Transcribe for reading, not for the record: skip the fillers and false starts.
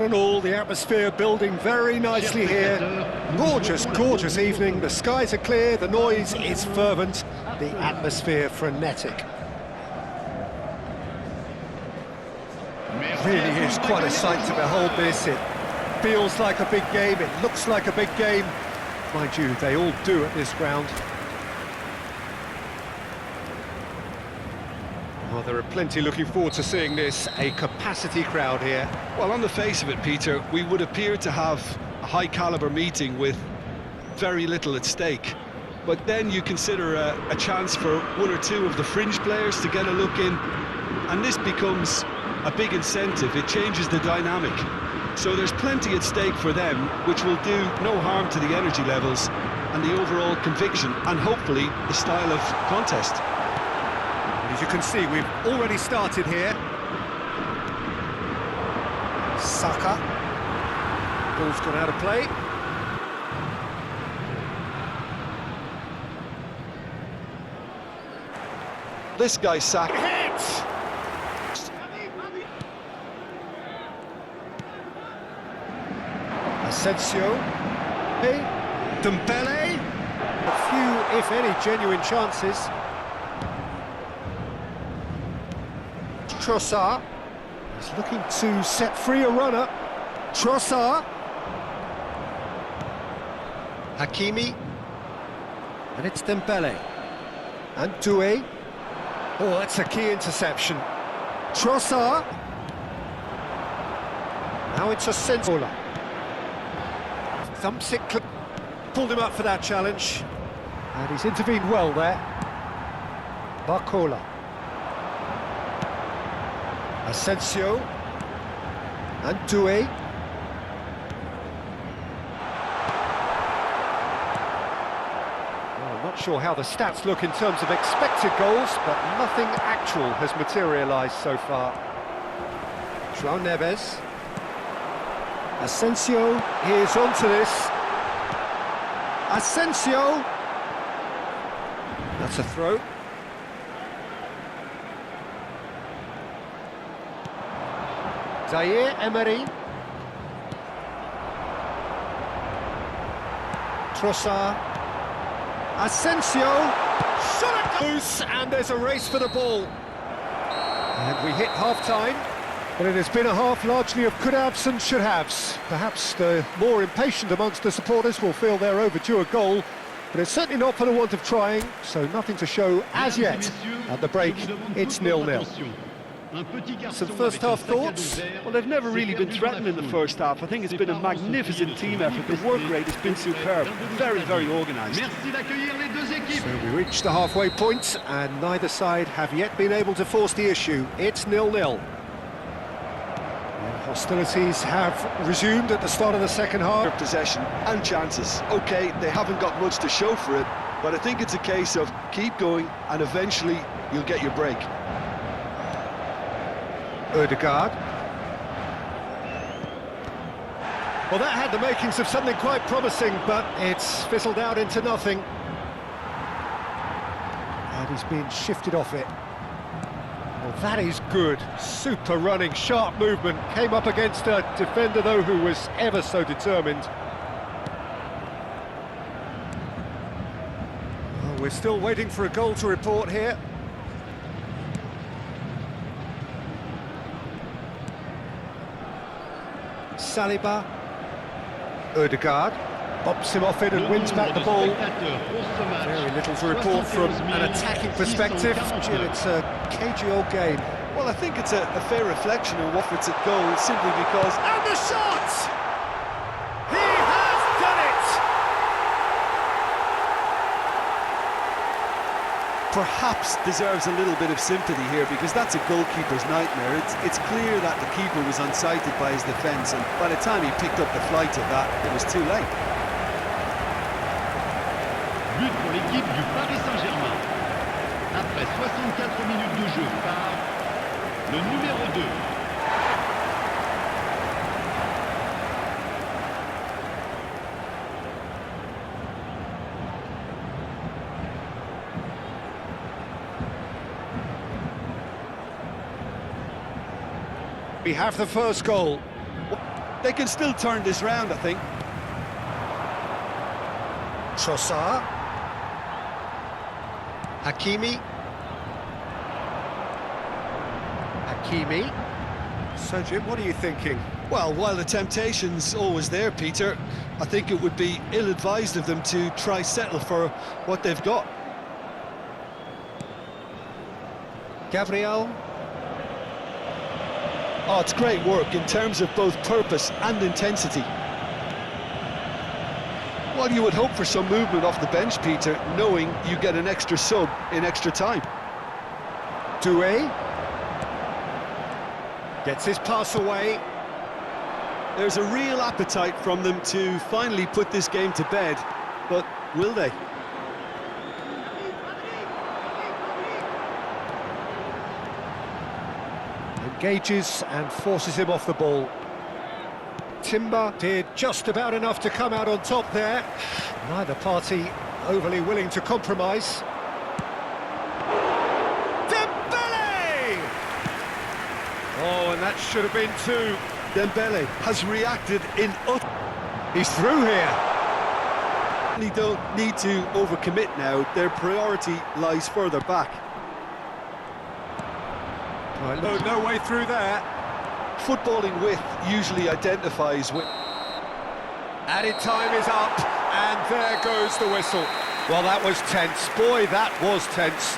And all the atmosphere building very nicely here. Gorgeous, gorgeous evening. The skies are clear, the noise is fervent, the atmosphere frenetic. Really is quite a sight to behold this. It feels like a big game, it looks like a big game. Mind you, they all do at this ground. Well, there are plenty looking forward to seeing this, a capacity crowd here. Well, on the face of it, Peter, we would appear to have a high-caliber meeting with very little at stake. But then you consider a chance for one or two of the fringe players to get a look in, and this becomes a big incentive. It changes the dynamic. So there's plenty at stake for them, which will do no harm to the energy levels and the overall conviction, and hopefully the style of contest. As you can see, we've already started here. Saka. Ball's gone out of play. This guy's Saka. Hit! Asensio. Hey, Dembele. A few, if any, genuine chances. Trossard is looking to set free a runner. Trossard. Hakimi. And it's Dembele. And Doué. Oh, that's a key interception. Trossard. Now it's Asensio. Thumps it, pulled him up for that challenge. And he's intervened well there. Barcola. Asensio and Doué. Well, I'm not sure how the stats look in terms of expected goals, but nothing actual has materialised so far. João Neves. Asensio is onto this. Asensio. That's a throw. Zaire Emery. Trossard. Asensio. Shot it loose, and there's a race for the ball. And we hit half-time. But it has been a half largely of could-haves and should-haves. Perhaps the more impatient amongst the supporters will feel they're overdue a goal, but it's certainly not for the want of trying, so nothing to show as yet. At the break, it's 0-0. Some first-half thoughts? Well, they've never really been threatened in the first half. I think it's been a magnificent team effort. The work rate has been superb. Very, very organised. So we reached the halfway point, and neither side have yet been able to force the issue. It's 0-0. Hostilities have resumed at the start of the second half. Possession and chances. OK, they haven't got much to show for it, but I think it's a case of keep going and eventually you'll get your break. Ødegaard. Well, that had the makings of something quite promising, but it's fizzled out into nothing. And he's been shifted off it. Well, that is good. Super running, sharp movement. Came up against a defender, though, who was ever so determined. Well, we're still waiting for a goal to report here. Saliba. Ødegaard pops him off it and wins back the ball. Very little to report from an attacking perspective. Jill, it's a cagey old game. Well, I think it's a fair reflection of what it's at goal, simply because... And the shot! He has done it! Perhaps deserves a little bit of sympathy here, because that's a goalkeeper's nightmare. It's clear that the keeper was unsighted by his defence, and by the time he picked up the flight of that, it was too late. But pour l'équipe du Paris Saint-Germain. Après 64 minutes de jeu par le numéro 2. We have the first goal. They can still turn this round, I think. Trossard. Hakimi. So, Jim, what are you thinking? Well, while the temptation's always there, Peter, I think it would be ill-advised of them to try settle for what they've got. Gabriel. Oh, it's great work in terms of both purpose and intensity. Well, you would hope for some movement off the bench, Peter, knowing you get an extra sub in extra time. Doué. Gets his pass away. There's a real appetite from them to finally put this game to bed, but will they? Engages and forces him off the ball. Timber did just about enough to come out on top there. Neither party overly willing to compromise. Oh, and that should have been two. Dembele has reacted in He's through here. They don't need to overcommit now. Their priority lies further back. Right, no way through there. Footballing width usually identifies with... Added time is up, and there goes the whistle. Well, that was tense. Boy, that was tense.